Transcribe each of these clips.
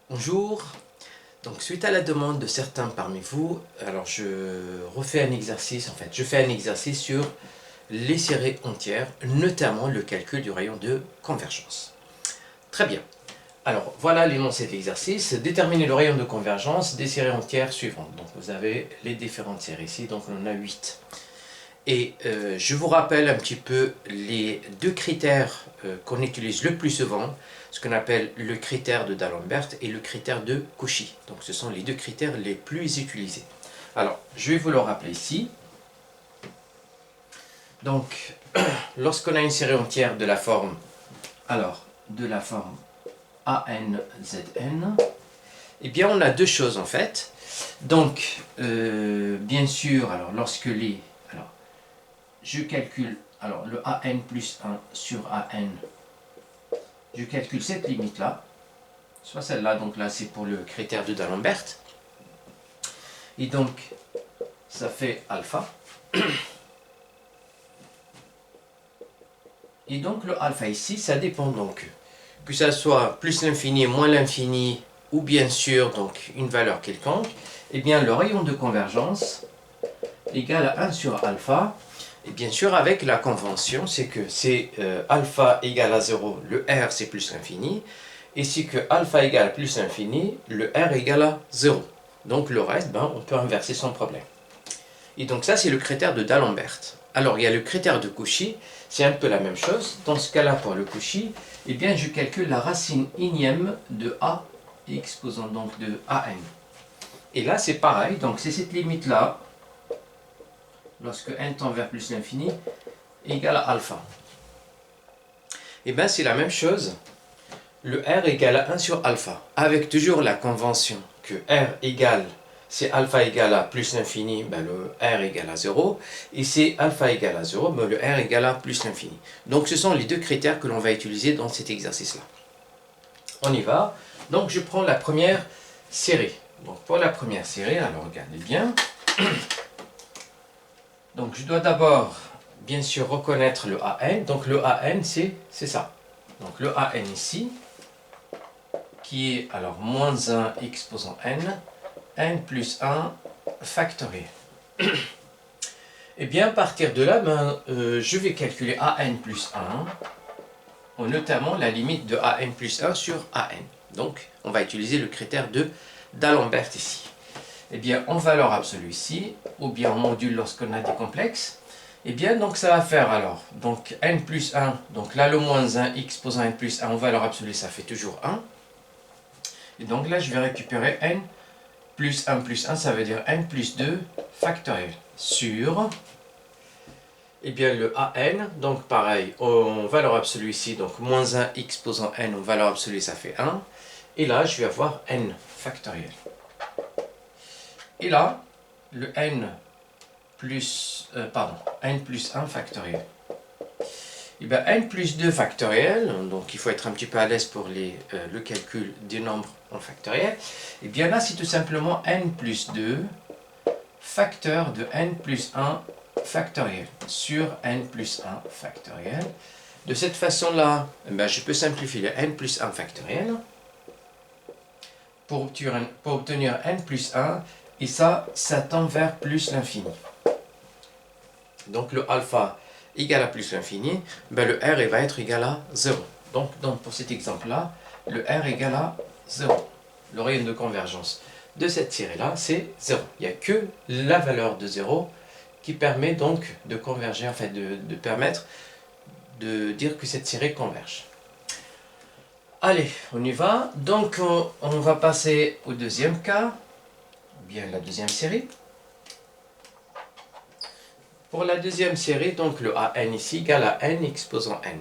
Bonjour, donc suite à la demande de certains parmi vous, alors je refais un exercice, je fais un exercice sur les séries entières, notamment le calcul du rayon de convergence. Très bien, alors voilà l'énoncé de l'exercice, déterminer le rayon de convergence des séries entières suivantes. Donc vous avez les différentes séries ici, donc on en a 8. Et je vous rappelle un petit peu les deux critères qu'on utilise le plus souvent, ce qu'on appelle le critère de D'Alembert et le critère de Cauchy. Donc ce sont les deux critères les plus utilisés. Alors, je vais vous le rappeler ici. Donc, lorsqu'on a une série entière de la forme, ANZN, eh bien on a deux choses en fait. Donc, bien sûr, alors lorsque je calcule, le AN plus 1 sur AN, je calcule cette limite-là, soit celle-là, donc là c'est pour le critère de D'Alembert, et donc ça fait alpha, et donc le alpha ici, ça dépend donc, que ça soit plus l'infini, moins l'infini, ou bien sûr donc une valeur quelconque, et bien le rayon de convergence égale à 1 sur alpha. Et bien sûr, avec la convention, c'est que c'est alpha égale à 0, le R c'est plus l'infini, et si que alpha égale plus l'infini, le R égale à 0. Donc le reste, on peut inverser sans problème. Et donc ça, c'est le critère de D'Alembert. Alors, il y a le critère de Cauchy, c'est un peu la même chose. Dans ce cas-là, pour le Cauchy, eh bien, je calcule la racine énième de A, exposant donc de AN. Et là, c'est pareil, donc c'est cette limite-là, lorsque n tend vers plus l'infini, égale à alpha. Et bien c'est la même chose, le R égale à 1 sur alpha, avec toujours la convention que R égale, c'est alpha égale à plus l'infini, le R égale à 0, et c'est alpha égale à 0, le R égale à plus l'infini. Donc ce sont les deux critères que l'on va utiliser dans cet exercice-là. On y va, donc je prends la première série. Donc pour la première série, alors regardez bien. Donc je dois d'abord, bien sûr, reconnaître le AN. Donc le AN, c'est ça. Donc le AN ici, qui est alors moins 1 exposant n plus 1 factoriel. Et bien à partir de là, je vais calculer AN plus 1, notamment la limite de AN plus 1 sur AN. Donc on va utiliser le critère de D'Alembert ici. Eh bien, en valeur absolue ici, ou bien en module lorsqu'on a des complexes, eh bien, donc ça va faire alors, donc n plus 1, donc là le moins 1, exposant n plus 1 en valeur absolue, ça fait toujours 1. Et donc là, je vais récupérer n plus 1, ça veut dire n plus 2 factoriel sur, eh bien, le AN, donc pareil, en valeur absolue ici, donc moins 1 exposant n en valeur absolue, ça fait 1. Et là, je vais avoir n factoriel. Et là, le n plus 1 factoriel. Et bien n plus 2 factoriel, donc il faut être un petit peu à l'aise pour le calcul des nombres en factoriel. Et bien là, c'est tout simplement n plus 2 facteur de n plus 1 factoriel sur n plus 1 factoriel. De cette façon-là, je peux simplifier le n plus 1 factoriel pour obtenir n plus 1. Et ça tend vers plus l'infini. Donc le alpha égale à plus l'infini, le R va être égal à 0. Donc pour cet exemple-là, le R égale à 0. Le rayon de convergence de cette série-là, c'est 0. Il n'y a que la valeur de 0 qui permet donc de converger, de permettre de dire que cette série converge. Allez, on y va. Donc on va passer au deuxième cas. Bien la deuxième série. Pour la deuxième série, donc le AN ici égale à n exposant n.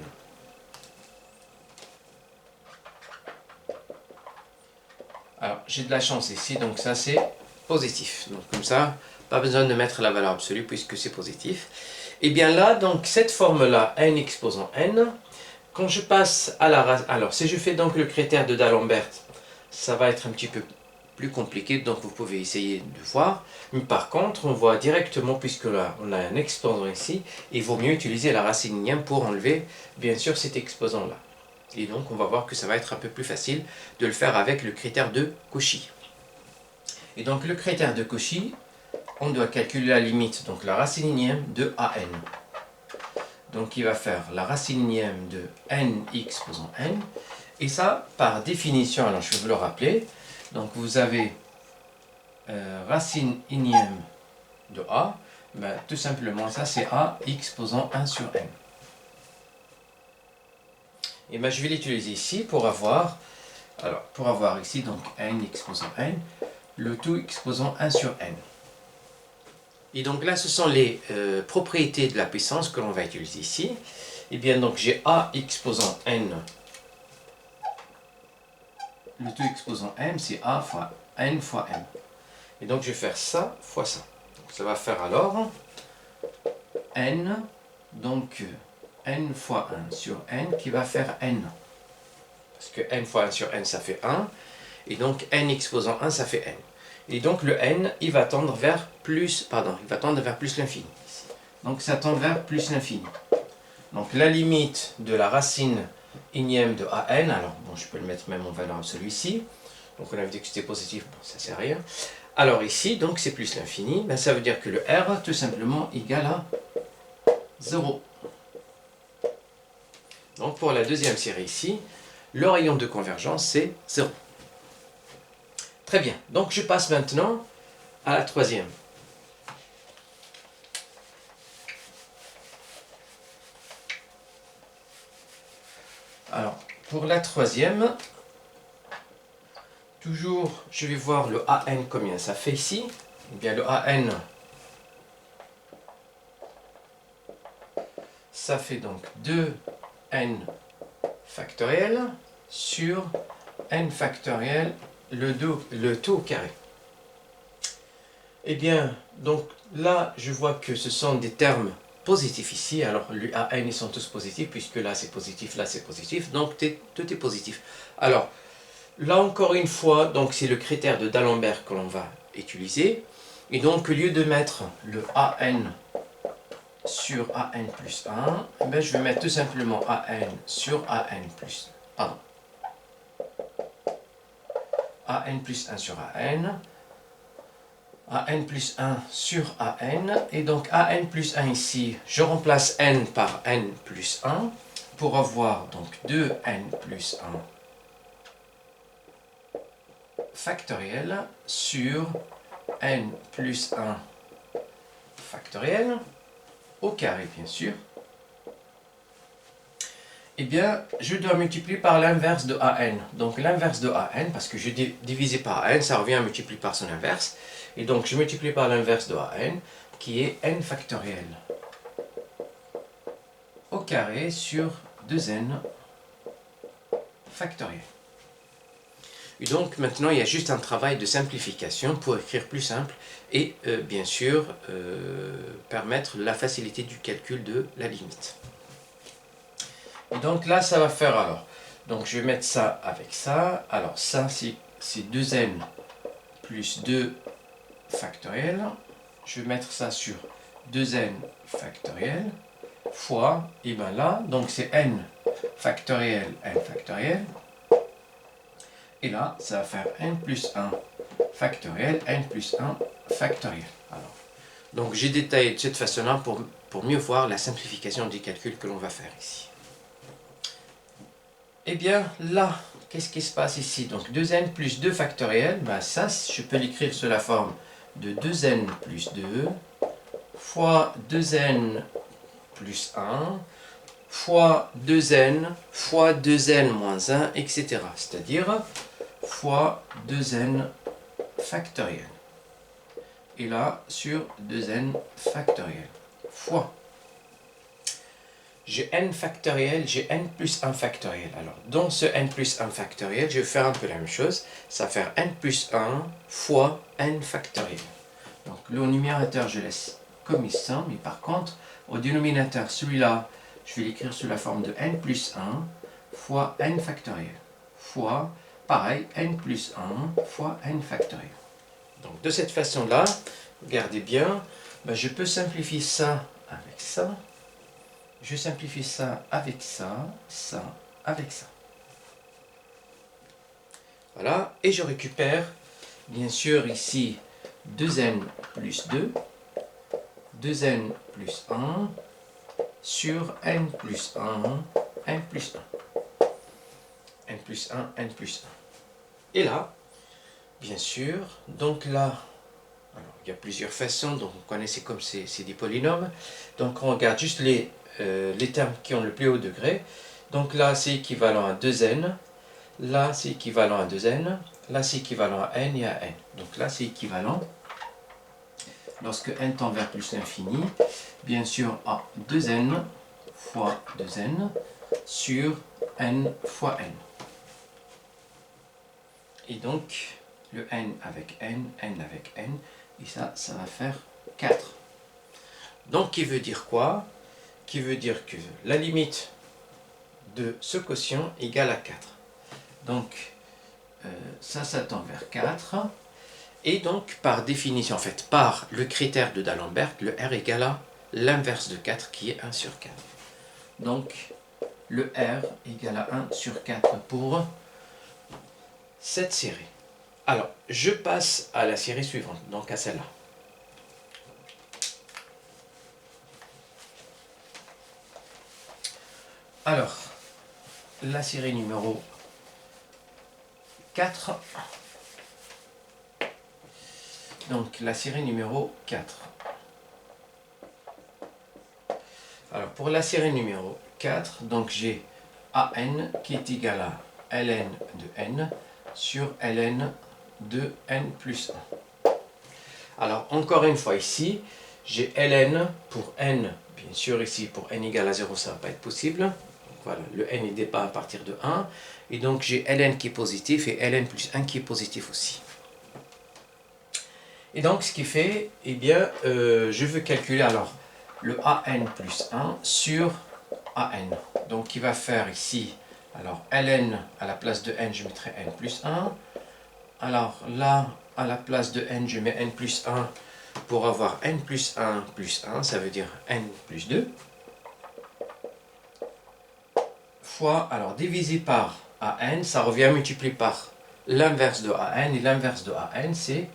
Alors j'ai de la chance ici, donc ça c'est positif. Donc comme ça, pas besoin de mettre la valeur absolue puisque c'est positif. Et bien là, donc cette forme-là, n exposant n, quand je passe à la racine, alors si je fais donc le critère de D'Alembert, ça va être un petit peu plus compliqué, donc vous pouvez essayer de voir. Mais par contre, on voit directement, puisque là, on a un exposant ici, il vaut mieux utiliser la racine énième pour enlever, bien sûr, cet exposant-là. Et donc on va voir que ça va être un peu plus facile de le faire avec le critère de Cauchy. Et donc le critère de Cauchy, on doit calculer la limite, donc la racine énième de an. Donc il va faire la racine énième de nx posant n. Et ça, par définition, alors je vais vous le rappeler. Donc vous avez racine énième de a, ben, tout simplement ça c'est a x posant 1 sur n. Et ben, je vais l'utiliser ici pour avoir, ici donc n x posant n, le tout x posant 1 sur n. Et donc là, ce sont les propriétés de la puissance que l'on va utiliser ici. Et bien donc j'ai a x posant n. Le tout x posant m, c'est a fois n fois m. Et donc je vais faire ça fois ça. Donc ça va faire alors n, donc n fois 1 sur n qui va faire n. Parce que n fois 1 sur n, ça fait 1. Et donc n x posant 1, ça fait n. Et donc le n, il va tendre vers plus, l'infini. Donc ça tend vers plus l'infini. Donc la limite de la racine énième de an, alors bon, je peux le mettre même en valeur absolue ici. Donc on avait dit que c'était positif, bon, ça sert à rien. Alors ici, donc c'est plus l'infini, ben, ça veut dire que le r, tout simplement, égale à 0. Donc pour la deuxième série ici, le rayon de convergence, c'est 0. Très bien, donc je passe maintenant à la troisième. Alors, pour la troisième, toujours, je vais voir le an combien ça fait ici. Eh bien, le an, ça fait donc 2n factoriel sur n factoriel, le tout au carré. Eh bien, donc là, je vois que ce sont des termes positifs ici. Alors, les an, ils sont tous positifs, puisque là, c'est positif, donc tout est positif. Alors, là, encore une fois, donc c'est le critère de D'Alembert que l'on va utiliser. Et donc, au lieu de mettre le an sur an plus 1, eh bien, je vais mettre tout simplement an sur an plus 1 plus 1 sur an plus 1 sur an, et donc an plus 1 ici, je remplace n par n plus 1 pour avoir donc 2n plus 1 factoriel sur n plus 1 factoriel au carré, bien sûr. Eh bien, je dois multiplier par l'inverse de an. Donc l'inverse de an, parce que je divisé par n, ça revient à multiplier par son inverse. Et donc je multiplie par l'inverse de an, qui est n factoriel au carré sur 2n factoriel. Et donc maintenant, il y a juste un travail de simplification pour écrire plus simple et bien sûr permettre la facilité du calcul de la limite. Et donc là, ça va faire alors. Donc je vais mettre ça avec ça. Alors ça, c'est 2n plus 2 factoriel. Je vais mettre ça sur 2n factoriel fois, et bien là, donc c'est n factoriel. Et là, ça va faire n plus 1 factoriel, n plus 1 factoriel. Alors, donc j'ai détaillé de cette façon-là pour mieux voir la simplification des calculs que l'on va faire ici. Eh bien, là, qu'est-ce qui se passe ici? Donc 2n plus 2 factoriel, ben ça, je peux l'écrire sous la forme de 2n plus 2 fois 2n plus 1 fois 2n fois 2n moins 1, etc. C'est-à-dire fois 2n factoriel. Et là, sur 2n factoriel fois. J'ai n factoriel, j'ai n plus 1 factoriel. Alors, dans ce n plus 1 factoriel, je vais faire un peu la même chose. Ça va faire n plus 1 fois n factoriel. Donc, le numérateur, je laisse comme ça, mais par contre, au dénominateur, celui-là, je vais l'écrire sous la forme de n plus 1 fois n factoriel. Fois, pareil, n plus 1 fois n factoriel. Donc, de cette façon-là, regardez bien, ben, je peux simplifier ça avec ça. Je simplifie ça avec ça, ça avec ça. Voilà, et je récupère bien sûr ici 2n plus 2, 2n plus 1 sur n plus 1, n plus 1, n plus 1, n plus 1. Et là, bien sûr, donc là, alors, il y a plusieurs façons, donc vous connaissez comme c'est des polynômes. Donc on regarde juste les termes qui ont le plus haut degré. Donc là, c'est équivalent à 2n. Là, c'est équivalent à 2n. Là, c'est équivalent à n et à n. Donc là, c'est équivalent, lorsque n tend vers plus l'infini, bien sûr, à 2n fois 2n sur n fois n. Et donc, le n avec n avec n, et ça va faire 4. Donc, qui veut dire quoi? Qui veut dire que la limite de ce quotient égale à 4. Donc, ça tend vers 4. Et donc, par définition, en fait, par le critère de D'Alembert, le R égale à l'inverse de 4, qui est 1 sur 4. Donc, le R égale à 1 sur 4 pour cette série. Alors, je passe à la série suivante, donc à celle-là. Alors, la série numéro 4. Donc, la série numéro 4. Alors, pour la série numéro 4, donc j'ai AN qui est égal à ln de n sur ln de n plus 1. Alors, encore une fois ici, j'ai ln pour n, bien sûr ici pour n égale à 0, ça ne va pas être possible. Donc, voilà, le n est départ à partir de 1. Et donc, j'ai ln qui est positif et ln plus 1 qui est positif aussi. Et donc, ce qui fait, eh bien, je veux calculer alors le an plus 1 sur an. Donc, qui va faire ici, alors ln à la place de n, je mettrai n plus 1. Alors là, à la place de n, je mets n plus 1 pour avoir n plus 1, ça veut dire n plus 2. Fois, alors divisé par an, ça revient à multiplier par l'inverse de an. Et l'inverse de an, c'est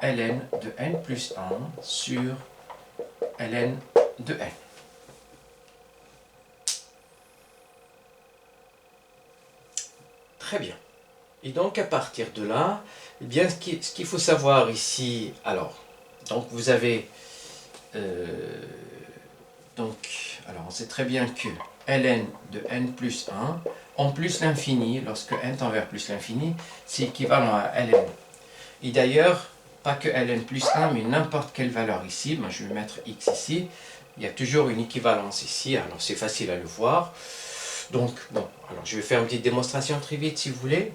ln de n plus 1 sur ln de n. Très bien. Et donc à partir de là, eh bien, ce qu'il faut savoir ici, alors, donc vous avez, alors on sait très bien que ln de n plus 1, en plus l'infini, lorsque n tend vers plus l'infini, c'est équivalent à ln. Et d'ailleurs, pas que ln plus 1, mais n'importe quelle valeur ici, moi je vais mettre x ici, il y a toujours une équivalence ici, alors c'est facile à le voir. Donc, bon, alors je vais faire une petite démonstration très vite si vous voulez.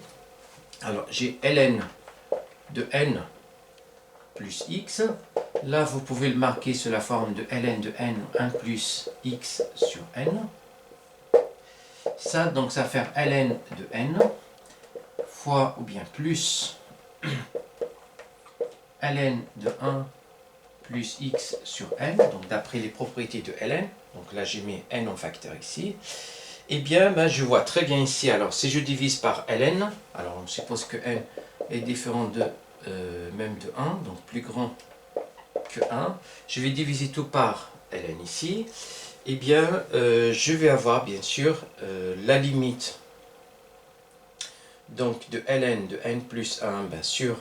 Alors, j'ai ln de n plus x. Là, vous pouvez le marquer sous la forme de ln de n, 1 plus x sur n. Ça, donc, ça va faire ln de n fois, ou bien plus, ln de 1 plus x sur n, donc d'après les propriétés de ln. Donc là, j'ai mis n en facteur ici. Eh bien, ben, je vois très bien ici, alors si je divise par ln, alors on suppose que n est différent de même de 1, donc plus grand que 1, je vais diviser tout par ln ici, eh bien, je vais avoir bien sûr la limite donc de ln de n plus 1 ben, sur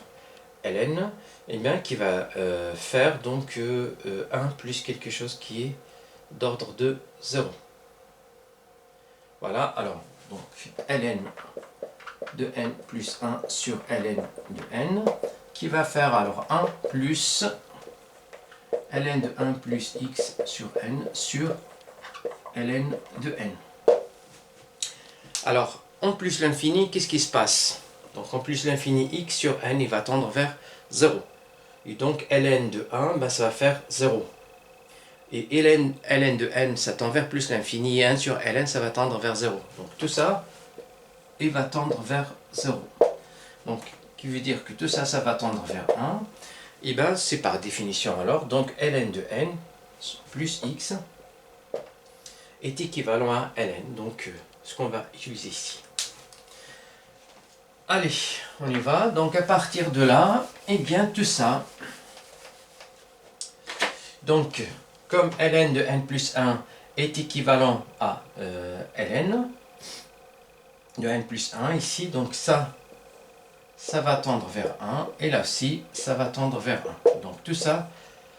ln, eh bien, qui va faire donc 1 plus quelque chose qui est d'ordre de 0. Voilà, alors, donc ln de n plus 1 sur ln de n, qui va faire alors 1 plus ln de 1 plus x sur n sur ln de n. Alors, en plus l'infini, qu'est-ce qui se passe? Donc en plus l'infini, x sur n, il va tendre vers 0. Et donc ln de 1, ben, ça va faire 0. Et ln de n, ça tend vers plus l'infini, et 1 sur ln, ça va tendre vers 0. Donc tout ça, il va tendre vers 0. Donc, qui veut dire que tout ça, ça va tendre vers 1. Et bien, c'est par définition alors, donc ln de n plus x est équivalent à ln, donc ce qu'on va utiliser ici. Allez, on y va. Donc à partir de là, eh bien tout ça. Donc, comme ln de n plus 1 est équivalent à ln de n plus 1 ici, donc ça va tendre vers 1, et là aussi, ça va tendre vers 1. Donc tout ça,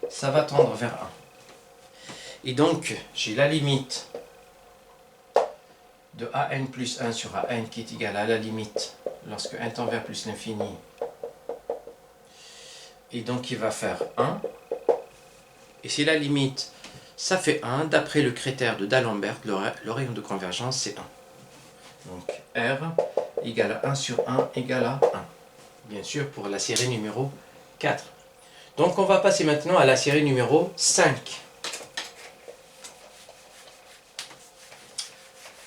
ça va tendre vers 1. Et donc, j'ai la limite de an plus 1 sur an qui est égale à la limite lorsque n tend vers plus l'infini. Et donc, il va faire 1. Et si la limite, ça fait 1, d'après le critère de D'Alembert, le rayon de convergence, c'est 1. Donc, R égale à 1 sur 1 égale à 1. Bien sûr, pour la série numéro 4. Donc, on va passer maintenant à la série numéro 5.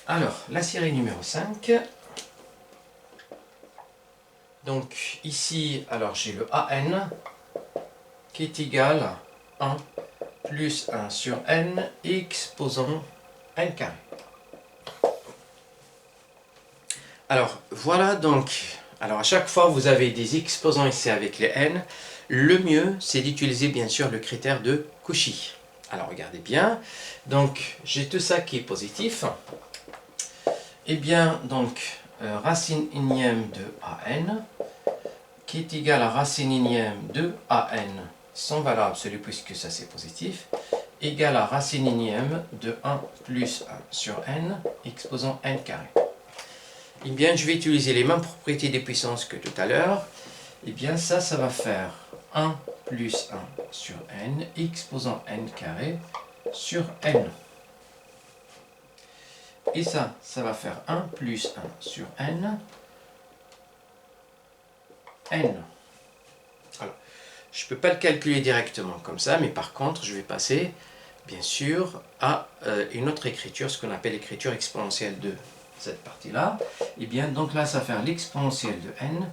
Alors, la série numéro 5. Donc, ici, alors j'ai le AN qui est égal à 1 plus 1 sur n exposant n carré. Alors, voilà donc. Alors, à chaque fois, vous avez des exposants ici avec les n. Le mieux, c'est d'utiliser bien sûr le critère de Cauchy. Alors, regardez bien. Donc, j'ai tout ça qui est positif. Et bien, donc, racine énième de an qui est égal à racine énième de an sans valeur absolue puisque ça c'est positif, égale à racine énième de 1 plus 1 sur n exposant n carré. Eh bien, je vais utiliser les mêmes propriétés des puissances que tout à l'heure. Eh bien, ça va faire 1 plus 1 sur n exposant n carré sur n. Et ça va faire 1 plus 1 sur n, n. Alors, je ne peux pas le calculer directement comme ça, mais par contre, je vais passer, bien sûr, à une autre écriture, ce qu'on appelle l'écriture exponentielle de cette partie-là. Et bien, donc là, ça va faire l'exponentielle de n,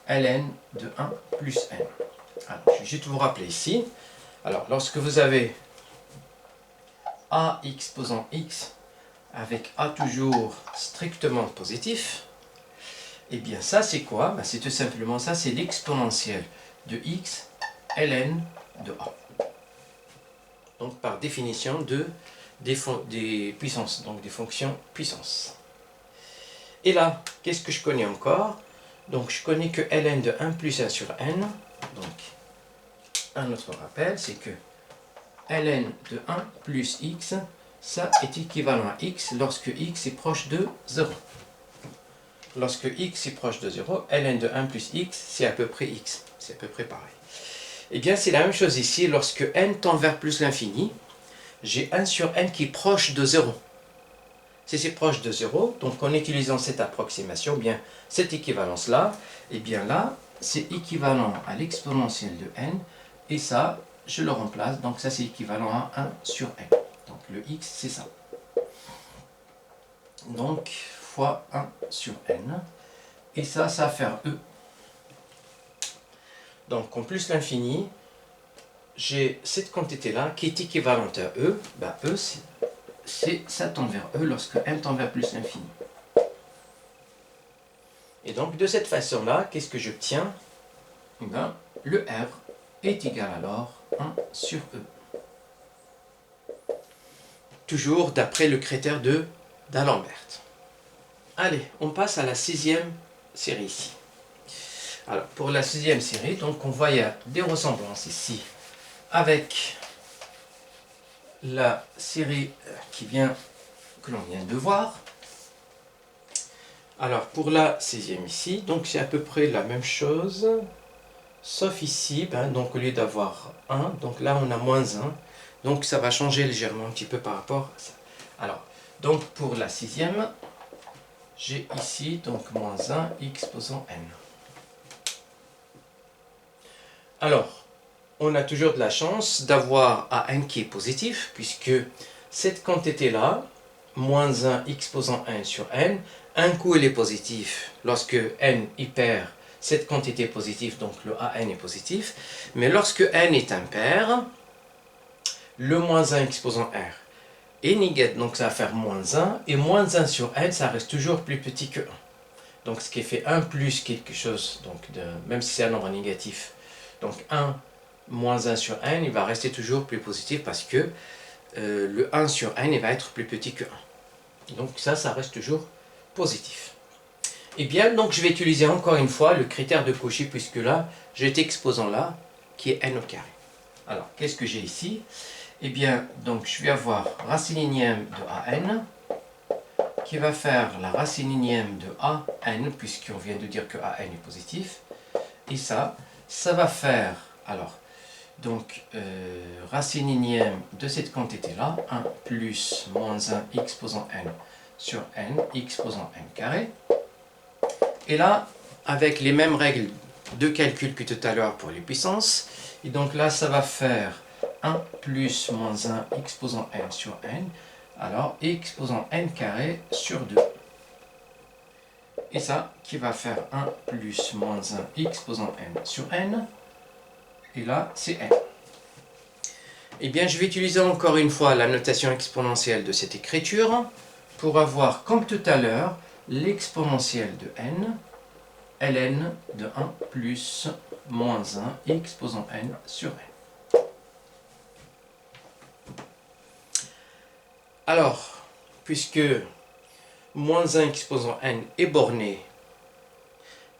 ln de 1 plus n. Alors, je vais juste vous rappeler ici. Alors, lorsque vous avez a exposant x, avec a toujours strictement positif, et bien ça c'est quoi? C'est tout simplement ça, c'est l'exponentielle de x ln de a. Donc par définition des puissances, donc des fonctions puissance. Et là, qu'est-ce que je connais encore? Donc je connais que ln de 1 plus 1 sur n. Donc un autre rappel, c'est que ln de 1 plus x, ça est équivalent à x lorsque x est proche de 0. Lorsque x est proche de 0, ln de 1 plus x, c'est à peu près x. C'est à peu près pareil. Et bien, c'est la même chose ici. Lorsque n tend vers plus l'infini, j'ai 1 sur n qui est proche de 0. Si c'est proche de 0, donc en utilisant cette approximation, bien cette équivalence-là, et bien là, c'est équivalent à l'exponentielle de n. Et ça, je le remplace. Donc ça, c'est équivalent à 1 sur n. Donc le x, c'est ça. Donc, fois 1 sur n. Et ça va faire e. Donc, en plus l'infini, j'ai cette quantité-là qui est équivalente à e. Ben, e, ça tend vers e lorsque n tend vers plus l'infini. Et donc, de cette façon-là, qu'est-ce que j'obtiens? Ben, le r est égal alors 1 sur e. Toujours d'après le critère de D'Alembert. Allez, on passe à la 6e série ici. Alors, pour la 6e série, donc on voit il y a des ressemblances ici avec la série que l'on vient de voir. Alors, pour la 6e ici, donc c'est à peu près la même chose, sauf ici, donc au lieu d'avoir 1, donc là on a moins 1, donc ça va changer légèrement un petit peu par rapport à ça. Alors, donc pour la 6e, j'ai ici donc moins 1 exposant n. Alors, on a toujours de la chance d'avoir an qui est positif, puisque cette quantité-là, moins 1 exposant n sur n, un coup elle est positive lorsque n y perd cette quantité positive, donc le an est positif, mais lorsque n est impair, le moins 1 exposant r est négatif, donc ça va faire moins 1, et moins 1 sur n, ça reste toujours plus petit que 1. Donc ce qui fait 1 plus quelque chose, donc même si c'est un nombre négatif, donc 1 moins 1 sur n, il va rester toujours plus positif parce que le 1 sur n, il va être plus petit que 1. Donc ça reste toujours positif. Et bien, donc je vais utiliser encore une fois le critère de Cauchy, puisque là, j'ai cet exposant là, qui est n au carré. Alors, qu'est-ce que j'ai ici? Eh bien, donc je vais avoir racine énième de an, qui va faire la racine énième de an, puisqu'on vient de dire que an est positif. Et ça va faire, alors, donc, racine énième de cette quantité-là, 1 plus moins 1 x posant n sur n, x posant n carré. Et là, avec les mêmes règles de calcul que tout à l'heure pour les puissances, et donc là, ça va faire 1 plus moins 1 x posant n sur n, alors x posant n carré sur 2. Et ça, qui va faire 1 plus moins 1 x posant n sur n, et là, c'est n. Eh bien, je vais utiliser encore une fois la notation exponentielle de cette écriture pour avoir, comme tout à l'heure, l'exponentielle de n, ln de 1 plus moins 1 x posant n sur n. Alors, puisque moins 1 x posant n est borné,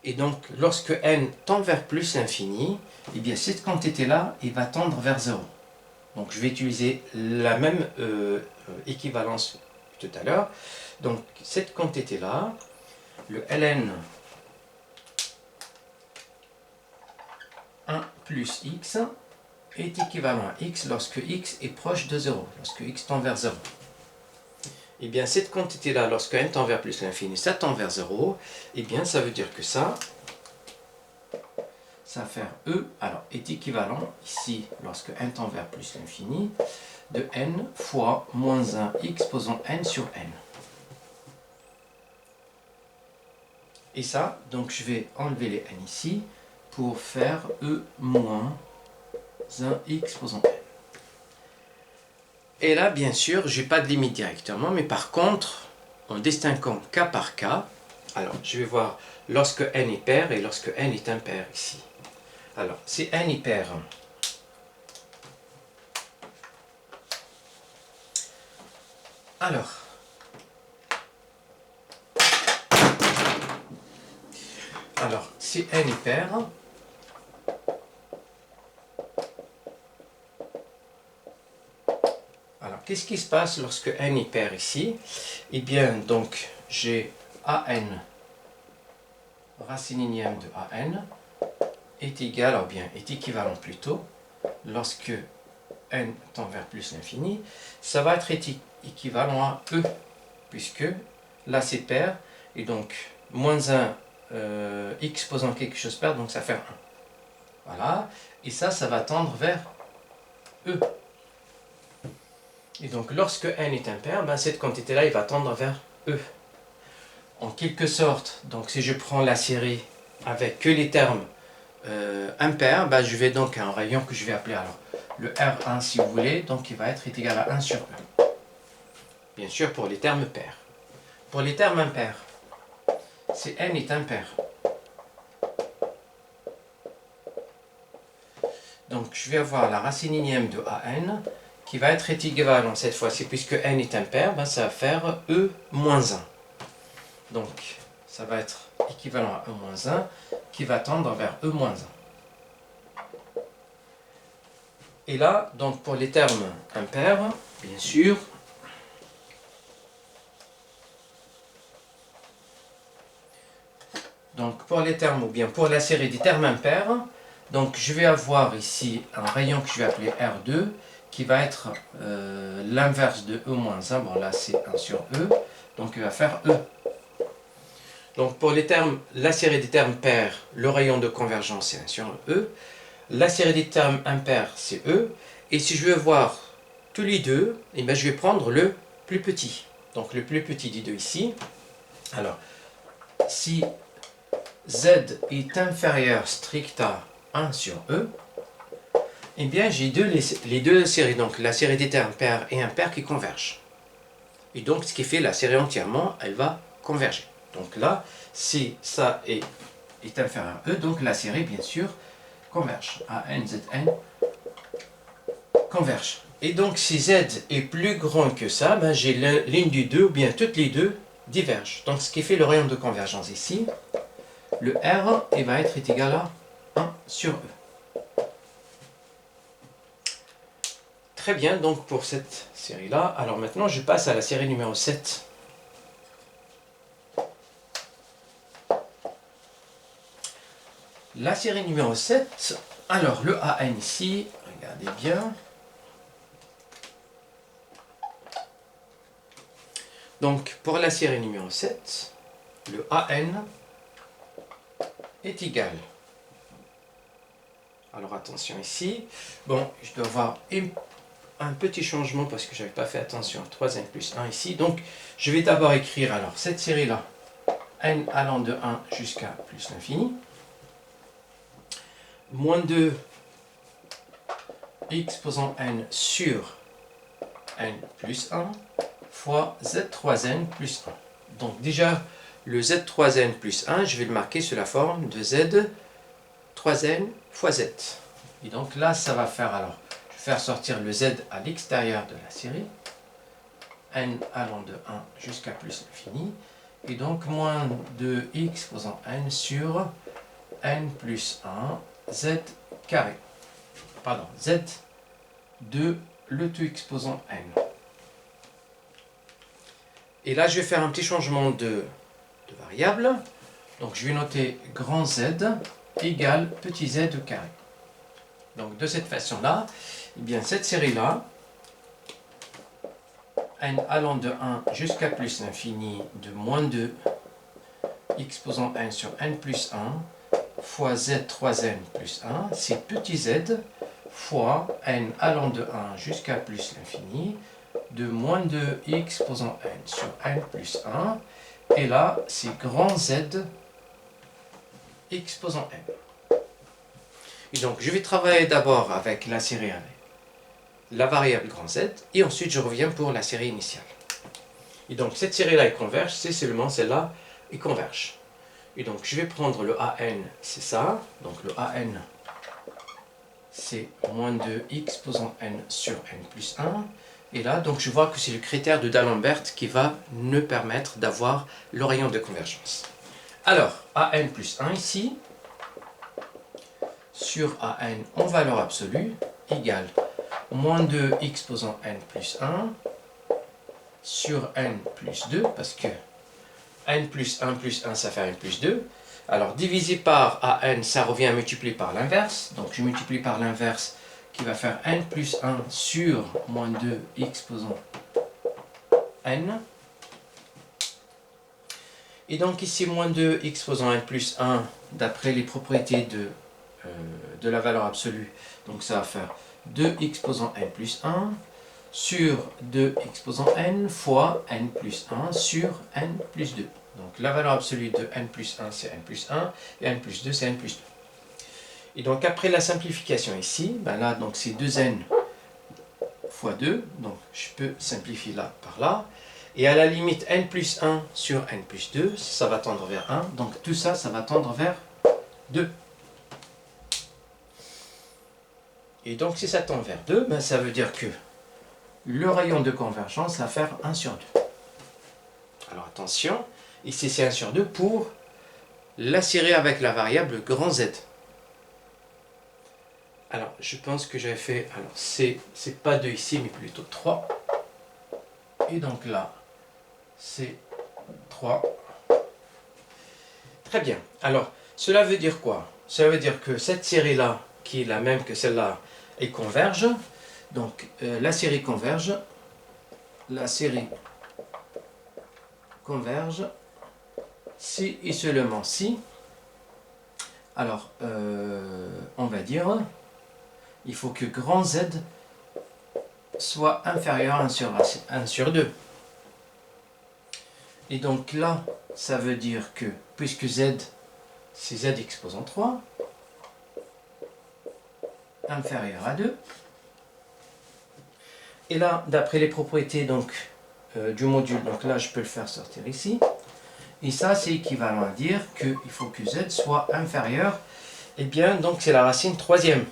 et donc lorsque n tend vers plus l'infini, eh bien cette quantité-là, il va tendre vers 0. Donc je vais utiliser la même équivalence que tout à l'heure. Donc cette quantité-là, le ln 1 plus x est équivalent à x lorsque x est proche de 0, lorsque x tend vers 0. Et bien cette quantité-là, lorsque n tend vers plus l'infini, ça tend vers 0, et bien ça veut dire que ça va faire E, alors est équivalent ici, lorsque n tend vers plus l'infini, de n fois moins 1 x posant n sur n. Et ça, donc je vais enlever les n ici pour faire E moins 1 x posant n. Et là, bien sûr, je n'ai pas de limite directement, mais par contre, en distinguant cas par cas, alors je vais voir lorsque n est pair et lorsque n est impair ici. Alors, si n est pair, alors, si n est pair, alors qu'est-ce qui se passe lorsque n est pair ici? Eh bien, donc, j'ai an, racine énième de an, est égal, ou bien est équivalent plutôt, lorsque n tend vers plus l'infini, ça va être équivalent à E, puisque là c'est pair, et donc moins 1 x posant quelque chose pair, donc ça fait 1. Voilà, et ça va tendre vers E. Et donc lorsque n est impair, ben, cette quantité-là, il va tendre vers E. En quelque sorte, donc si je prends la série avec que les termes impair, ben, je vais donc à un rayon que je vais appeler alors le R1 si vous voulez, donc il va être égal à 1 sur E. Bien sûr pour les termes pairs. Pour les termes impairs, si n est impair, donc je vais avoir la racine énième de an qui va être équivalent cette fois-ci, puisque n est impair, ben, ça va faire E moins 1. Donc ça va être équivalent à E moins 1 qui va tendre vers E moins 1. Et là, donc pour les termes impairs, bien sûr, donc pour les termes, ou bien pour la série des termes impairs, donc je vais avoir ici un rayon que je vais appeler R2, qui va être l'inverse de E moins 1, bon là c'est 1 sur E, donc il va faire E. Donc pour les termes, la série des termes pairs, le rayon de convergence c'est 1 sur E. La série des termes impairs c'est E. Et si je veux voir tous les deux, eh bien, je vais prendre le plus petit. Donc le plus petit des deux ici. Alors, si Z est inférieur strict à 1 sur E, eh bien j'ai les deux séries, donc la série des termes pairs et impairs qui convergent. Et donc ce qui fait la série entièrement, elle va converger. Donc là, si ça est inférieur à E, donc la série, bien sûr, converge. AN, ZN converge. Et donc, si Z est plus grand que ça, ben, j'ai l'une du deux, ou bien toutes les deux, divergent. Donc, ce qui fait le rayon de convergence ici, le R il va être égal à 1 sur E. Très bien, donc pour cette série-là, alors maintenant je passe à la série numéro 7. La série numéro 7, alors le AN ici, regardez bien. Donc pour la série numéro 7, le AN est égal. Alors attention ici, bon, je dois avoir un petit changement parce que je n'avais pas fait attention, 3n plus 1 ici. Donc je vais d'abord écrire alors cette série-là, n allant de 1 jusqu'à plus l'infini, moins 2 x posant n sur n plus 1 fois z3n plus 1. Donc déjà, le z3n plus 1, je vais le marquer sous la forme de z3n fois z. Et donc là, ça va faire alors, je vais faire sortir le z à l'extérieur de la série, n allant de 1 jusqu'à plus l'infini, et donc moins 2x posant n sur n plus 1, z carré, pardon, z de le tout x posant n. Et là, je vais faire un petit changement de variable. Donc, je vais noter grand Z égale petit z carré. Donc, de cette façon-là, eh bien, cette série-là, n allant de 1 jusqu'à plus l'infini de moins 2 x posant n sur n plus 1 fois z3n plus 1, c'est petit z fois n allant de 1 jusqu'à plus l'infini de moins 2x posant n sur n plus 1, et là c'est grand Z x posant n. Et donc je vais travailler d'abord avec la série avec la variable grand Z, et ensuite je reviens pour la série initiale. Et donc cette série-là elle converge, c'est seulement celle-là elle converge. Et donc je vais prendre le AN, c'est ça, donc le AN c'est moins 2x posant n sur n plus 1. Et là, donc je vois que c'est le critère de D'Alembert qui va nous permettre d'avoir le rayon de convergence. Alors, AN plus 1 ici, sur AN en valeur absolue, égale moins 2x posant n plus 1 sur n plus 2, parce que n plus 1 ça fait n plus 2. Alors, divisé par AN, ça revient à multiplier par l'inverse. Donc, je multiplie par l'inverse qui va faire n plus 1 sur moins 2 x posant n. Et donc ici, moins 2 x posant n plus 1, d'après les propriétés de la valeur absolue, donc ça va faire 2x posant n plus 1 sur 2x posant n fois n plus 1 sur n plus 2. Donc la valeur absolue de n plus 1, c'est n plus 1, et n plus 2, c'est n plus 2. Et donc après la simplification ici, ben là donc c'est 2n fois 2, donc je peux simplifier là par là. Et à la limite n plus 1 sur n plus 2, ça va tendre vers 1, donc tout ça, ça va tendre vers 2. Et donc si ça tend vers 2, ben, ça veut dire que le rayon de convergence va faire 1 sur 2. Alors attention, ici c'est 1 sur 2 pour la série avec la variable grand Z. Alors, je pense que j'avais fait, alors c'est pas 2 ici, mais plutôt 3. Et donc là, c'est 3. Très bien. Alors, cela veut dire quoi? Cela veut dire que cette série-là, qui est la même que celle-là, elle converge. Donc, la série converge. La série converge. Si et seulement si. Alors, on va dire... il faut que grand Z soit inférieur à 1 sur 2. Et donc là, ça veut dire que, puisque Z, c'est Z exposant 3, inférieur à 2. Et là, d'après les propriétés donc, du module, donc là je peux le faire sortir ici, Et ça, c'est équivalent à dire qu'il faut que z soit inférieur. Eh bien, donc c'est la racine troisième.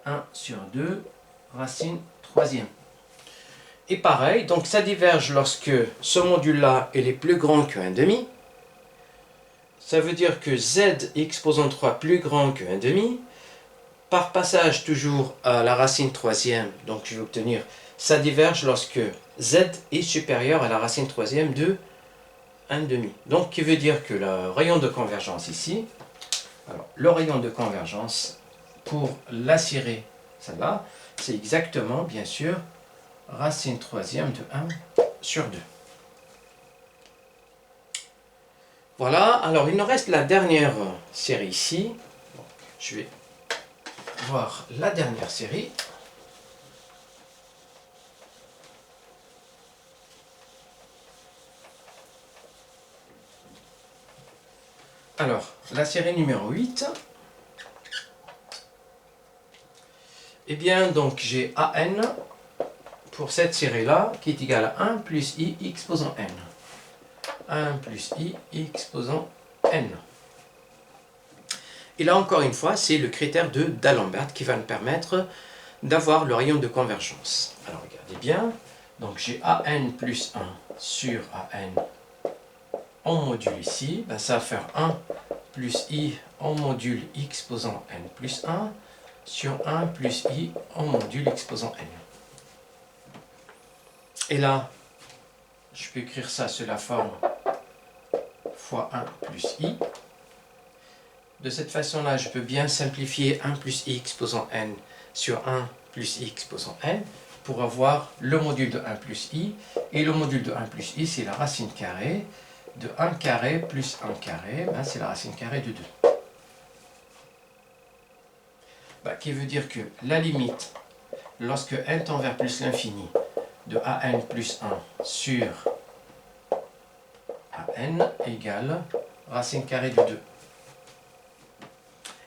1 sur 2, racine troisième. Et pareil, donc ça diverge lorsque ce module-là est plus grand que 1,5. Ça veut dire que z exposant 3 plus grand que 1,5. Par passage toujours à la racine troisième, donc je vais obtenir, ça diverge lorsque z est supérieur à la racine troisième de 1,5. Donc, qui veut dire que le rayon de convergence ici, alors, le rayon de convergence pour la cirée, celle-là, c'est exactement, bien sûr, racine troisième de 1 sur 2. Voilà, alors il nous reste la dernière série ici. Donc, je vais voir la dernière série. Alors, la série numéro 8. Eh bien, donc j'ai AN pour cette série-là qui est égale à 1 plus I exposant N. 1 plus I exposant N. Et là, encore une fois, c'est le critère de D'Alembert qui va nous permettre d'avoir le rayon de convergence. Alors, regardez bien. Donc, j'ai AN plus 1 sur AN en module ici. Ben, ça va faire 1 plus I en module exposant N plus 1 sur 1 plus I en module exposant N. Et là, je peux écrire ça sous la forme fois 1 plus I. De cette façon-là, je peux bien simplifier 1 plus I exposant N sur 1 plus I exposant N pour avoir le module de 1 plus I. Et le module de 1 plus I, c'est la racine carrée de 1 carré plus 1 carré. Ben, c'est la racine carrée de 2. Ben, qui veut dire que la limite, lorsque n tend vers plus l'infini, de AN plus 1 sur AN égale racine carrée de 2.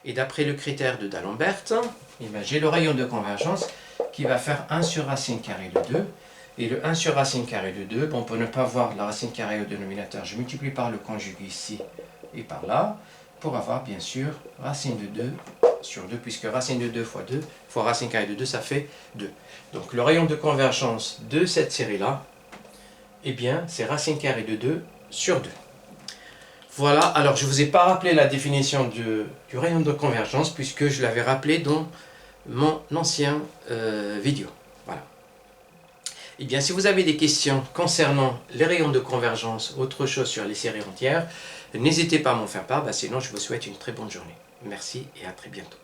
Et d'après le critère de D'Alembert, j'ai le rayon de convergence qui va faire 1 sur racine carrée de 2. Et le 1 sur racine carrée de 2, bon, pour ne pas voir la racine carrée au dénominateur, je multiplie par le conjugué ici et par là, pour avoir bien sûr racine de 2 sur 2, puisque racine de 2 fois 2 fois racine carrée de 2, ça fait 2. Donc le rayon de convergence de cette série-là, eh bien, c'est racine carrée de 2 sur 2. Voilà, alors je ne vous ai pas rappelé la définition du rayon de convergence, puisque je l'avais rappelé dans mon ancien vidéo. Voilà. Eh bien, si vous avez des questions concernant les rayons de convergence, autre chose sur les séries entières, n'hésitez pas à m'en faire part, sinon je vous souhaite une très bonne journée. Merci et à très bientôt.